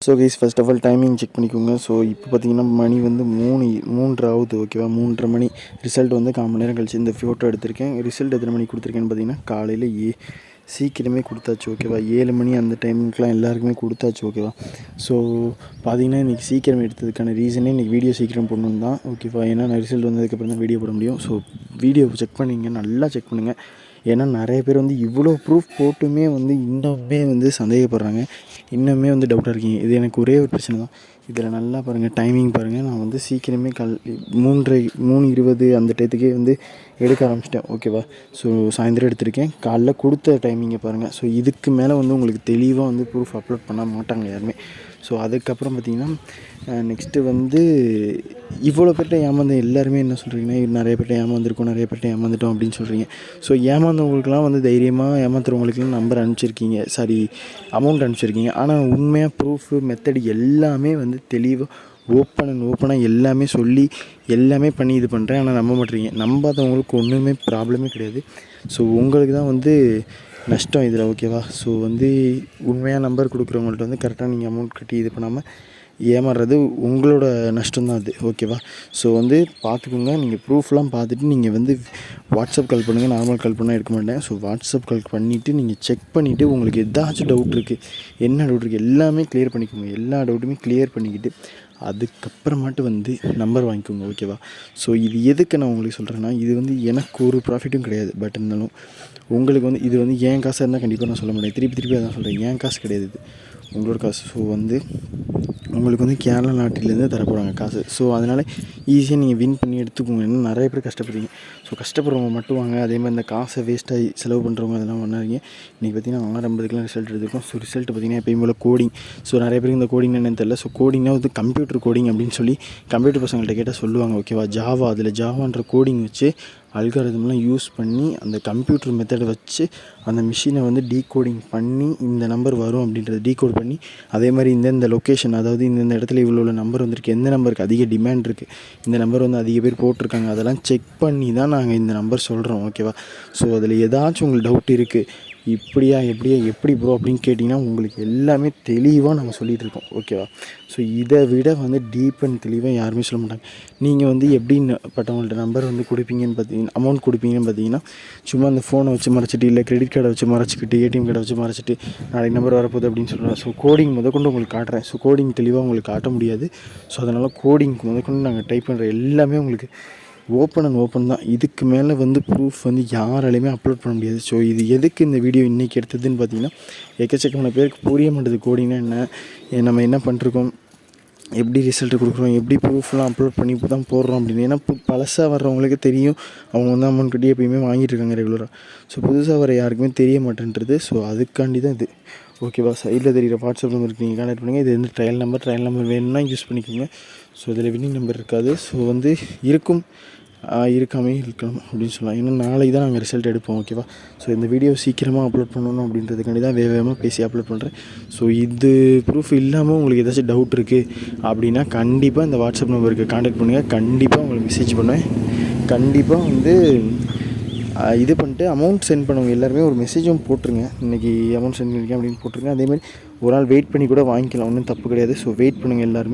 So guys first of all timing check பண்ணிக்கோங்க. So இப்போ பார்த்தீங்கன்னா மணி வந்து 3 ஆகுது. ஓகேவா, 3:30 மணி. ரிசல்ட் வந்து 1/4 மணி நேரம் கழிச்சு இந்த ஃபோட்டோ எடுத்திருக்கேன். ரிசல்ட் எத்தனை மணிக்கு கொடுத்துருக்கேன்னு பார்த்தீங்கன்னா காலையில் சீக்கிரமே கொடுத்தாச்சு. ஓகேவா, 7 மணி அந்த டைமுக்கெலாம் எல்லாருக்குமே கொடுத்தாச்சு. ஓகேவா, ஸோ பார்த்தீங்கன்னா இன்றைக்கி சீக்கிரம் எடுத்ததுக்கான ரீசனே இன்றைக்கி வீடியோ சீக்கிரம் போடணும் தான். ஓகேவா, ஏன்னா நான் ரிசல்ட் வந்ததுக்கப்புறம் தான் வீடியோ போட முடியும். ஸோ வீடியோ செக் பண்ணிங்க, நல்லா செக் பண்ணுங்கள். ஏன்னா நிறைய பேர் வந்து இவ்வளோ ப்ரூஃப் போட்டுமே வந்து இன்னுமே வந்து சந்தேகப்படுறாங்க, இன்னுமே வந்து டவுட்டாக இருக்கீங்க. இது எனக்கு ஒரே ஒரு பிரச்சனை தான். இதில் நல்லா பாருங்கள், டைமிங் பாருங்கள். நான் வந்து சீக்கிரமே 3:20 அந்த டயத்துக்கே வந்து எடுக்க ஆரம்பிச்சிட்டேன். ஓகேவா, ஸோ சாயந்தரம் எடுத்திருக்கேன். காலைல கொடுத்த டைமிங்கை பாருங்கள். ஸோ இதுக்கு மேலே வந்து உங்களுக்கு தெளிவாக வந்து ப்ரூஃப் அப்லோட் பண்ண மாட்டாங்க யாருமே. ஸோ அதுக்கப்புறம் பார்த்திங்கன்னா நெக்ஸ்ட்டு வந்து இவ்வளோ பேர்கிட்ட ஏமாந்த எல்லாருமே என்ன சொல்கிறீங்கன்னா, நிறைய பேர்கிட்ட ஏமாந்துருக்கோம், நிறைய பேர்கிட்ட ஏமாந்துட்டோம் அப்படின்னு சொல்கிறீங்க. ஸோ ஏமாந்தவங்களுக்குலாம் வந்து தைரியமாக ஏமாத்துறவங்களுக்குலாம் நம்பர் அனுப்பிச்சிருக்கீங்க, அமௌண்ட் அனுப்பிச்சிருக்கீங்க. ஆனால் உண்மையாக ப்ரூஃபு மெத்தடு எல்லாமே வந்து தெளிவாக ஓப்பனாக எல்லாமே சொல்லி எல்லாமே பண்ணி இது பண்ணுறேன். ஆனால் நம்ப மாட்டேறீங்க. நம்பாதவங்களுக்கு ஒன்றுமே ப்ராப்ளமே கிடையாது. ஸோ உங்களுக்கு தான் வந்து நஷ்டம் இதில். ஓகேவா, ஸோ வந்து உண்மையாக நம்பர் கொடுக்குறவங்கள்ட்ட வந்து கரெக்டாக நீங்கள் அமௌண்ட் கட்டி இது பண்ணாமல் ஏமாறுறது உங்களோட நஷ்டம்தான் அது. ஓகேவா, ஸோ வந்து பார்த்துக்கோங்க. நீங்கள் ப்ரூஃப்லாம் பார்த்துட்டு நீங்கள் வந்து வாட்ஸ்அப் கால் பண்ணுங்கள். நார்மல் கால் பண்ணால் எடுக்க மாட்டேன். ஸோ வாட்ஸ்அப் கால் பண்ணிவிட்டு நீங்கள் செக் பண்ணிவிட்டு உங்களுக்கு ஏதாச்சும் டவுட் இருக்குது, என்ன டவுட் இருக்குது எல்லாமே கிளியர் பண்ணிக்கோங்க. எல்லா டவுட்டுமே கிளியர் பண்ணிக்கிட்டு அதுக்கப்புறமாட்டு வந்து நம்பர் வாங்கிக்கோங்க. ஓகேவா, ஸோ இது எதுக்கு நான் உங்களுக்கு சொல்கிறேன்னா, இது வந்து எனக்கு ஒரு ப்ராஃபிட்டும் கிடையாது. பட் இருந்தாலும் உங்களுக்கு வந்து இது வந்து என் காசாக இருந்தால் கண்டிப்பாக நான் சொல்ல மாட்டேன். திருப்பி அதான் சொல்கிறேன், என் காசு கிடையாது, இது உங்களோட காசு. ஸோ வந்து உங்களுக்கு வந்து கேரளா நாட்டிலேருந்து தரப்போகிறாங்க காசு. ஸோ அதனால் ஈஸியாக நீங்கள் வின் பண்ணி எடுத்துக்கோங்க. இன்னும் நிறைய பேர் கஷ்டப்படுறீங்க. ஸோ கஷ்டப்படுறவங்க மட்டும் வாங்க. அதே மாதிரி இந்த காசை வேஸ்ட்டாக செலவு பண்ணுறவங்க அதெல்லாம் பண்ணாதீங்க. இன்றைக்கி பார்த்தீங்கன்னா 6:50க்குலாம் ரிசல்ட் எடுத்துருக்கோம். ஸோ ரிசல்ட் பார்த்திங்கன்னா எப்பயும் போல் கோடிங். ஸோ நிறைய பேருக்கு இந்த கோடிங் என்னன்னு தெரியல. ஸோ கோடிங்னா வந்து கம்ப்யூட்டர் கோடிங் அப்படின்னு சொல்லி கம்ப்யூட்டர் பசங்கள்கிட்ட கேட்டால் சொல்லுவாங்க. ஓகேவா, அதில் ஜாவான்ற கோடிங் வச்சு அல்காரிதம்லாம் யூஸ் பண்ணி அந்த கம்ப்யூட்டர் மெத்தடை வச்சு அந்த மிஷினை வந்து டீகோடிங் பண்ணி இந்த நம்பர் வரும் அப்படின்றத டீகோட் பண்ணி, அதே மாதிரி இந்த லொக்கேஷன், அதாவது இந்த இடத்துல இவ்வளோ நம்பர் வந்திருக்கு, எந்த நம்பருக்கு அதிக டிமாண்ட் இருக்குது, இந்த நம்பர் வந்து அதிக பேர் போட்டிருக்காங்க, அதெல்லாம் செக் பண்ணி தான் நாங்கள் இந்த நம்பர் சொல்கிறோம். ஓகேவா, ஸோ அதில் ஏதாச்சும் உங்களுக்கு டவுட் இருக்குது, எப்படி ப்ரோ அப்படின்னு கேட்டிங்கன்னா உங்களுக்கு எல்லாமே தெளிவாக நாங்கள் சொல்லிகிட்டு இருக்கோம். ஓகேவா, ஸோ இதை விட வந்து டீப் அண்ட் தெளிவாக யாருமே சொல்ல மாட்டாங்க. நீங்கள் வந்து எப்படிப்பட்டவங்கள்ட்ட நம்பர் வந்து கொடுப்பீங்கன்னு பார்த்தீங்கன்னா, அமௌண்ட் கொடுப்பீங்கன்னு பார்த்தீங்கன்னா, சும்மா அந்த ஃபோனை வச்சு மறைச்சிட்டு, இல்லை கிரெடிட் கார்டை வச்சு மறைச்சிக்கிட்டு, ஏடிஎம் கார்டை வச்சு மறைச்சிட்டு நாளைக்கு நம்பர் வரப்போகுது அப்படின்னு சொல்கிறோம். ஸோ கோடிங் முதற்கொண்டு உங்களுக்கு காட்டுறேன். ஸோ கோடிங் தெளிவாக உங்களுக்கு காட்ட முடியாது. ஸோ அதனால் கோடிங் முதற்கொண்டு நாங்கள் டைப் பண்ணுற எல்லாமே உங்களுக்கு ஓப்பன் தான். இதுக்கு மேலே வந்து ப்ரூஃப் வந்து யாராலையுமே அப்லோட் பண்ண முடியாது. ஸோ இது எதுக்கு இந்த வீடியோ இன்றைக்கி எடுத்ததுன்னு பார்த்தீங்கன்னா, எக்கச்சக்கமான பேருக்கு புரிய மாட்டேது கோடிங்னா என்ன, நம்ம என்ன பண்ணிருக்கோம், எப்படி ரிசல்ட்டு கொடுக்குறோம், எப்படி ப்ரூஃப்லாம் அப்லோட் பண்ணி தான் போடுறோம் அப்படின்னு. ஏன்னா பழசாக வர்றவங்களுக்கு தெரியும், அவங்க வந்து அமௌண்ட் கட்டி எப்பயுமே வாங்கிட்டு இருக்காங்க ரெகுலராக. ஸோ புதுசாக வர யாருக்குமே தெரிய மாட்டேன்றது. ஸோ அதுக்காண்டி தான் இது. ஓகேவா, சைடில் தெரிகிற வாட்ஸ்அப் நம்பருக்கு நீங்கள் கான்டாக்ட் பண்ணுங்கள். இது வந்து ட்ரையல் நம்பர் வேணும்னா யூஸ் பண்ணிக்கோங்க. ஸோ இதில் வின்னிங் நம்பர் இருக்காது. ஸோ வந்து இருக்காமே இருக்கலாம் அப்படின்னு சொல்லலாம். ஏன்னா நாளைக்கு தான் நாங்கள் ரிசல்ட் எடுப்போம். ஓகேவா, ஸோ இந்த வீடியோ சீக்கிரமாக அப்லோட் பண்ணணும் அப்படின்றதுக்காண்டி தான் வேகமாக பேசி அப்லோட் பண்ணுறேன். ஸோ இது ப்ரூஃப் இல்லாமல் உங்களுக்கு ஏதாச்சும் டவுட் இருக்குது அப்படின்னா கண்டிப்பாக இந்த வாட்ஸ்அப் நம்பருக்கு கான்டாக்ட் பண்ணுங்கள். கண்டிப்பாக உங்களுக்கு மெசேஜ் பண்ணுவேன். கண்டிப்பாக வந்து இது பண்ணிட்டு அமௌண்ட் சென்ட் பண்ணவங்க எல்லாருமே ஒரு மெசேஜும் போட்டுருங்க. இன்றைக்கி அமௌண்ட் சென்ட் பண்ணியிருக்கேன் அப்படின்னு போட்டுருங்க. அதேமாதிரி ஒரு நாள் வெயிட் பண்ணி கூட வாங்கிக்கலாம், ஒன்றும் தப்பு கிடையாது. ஸோ வெயிட் பண்ணுங்கள் எல்லாருமே.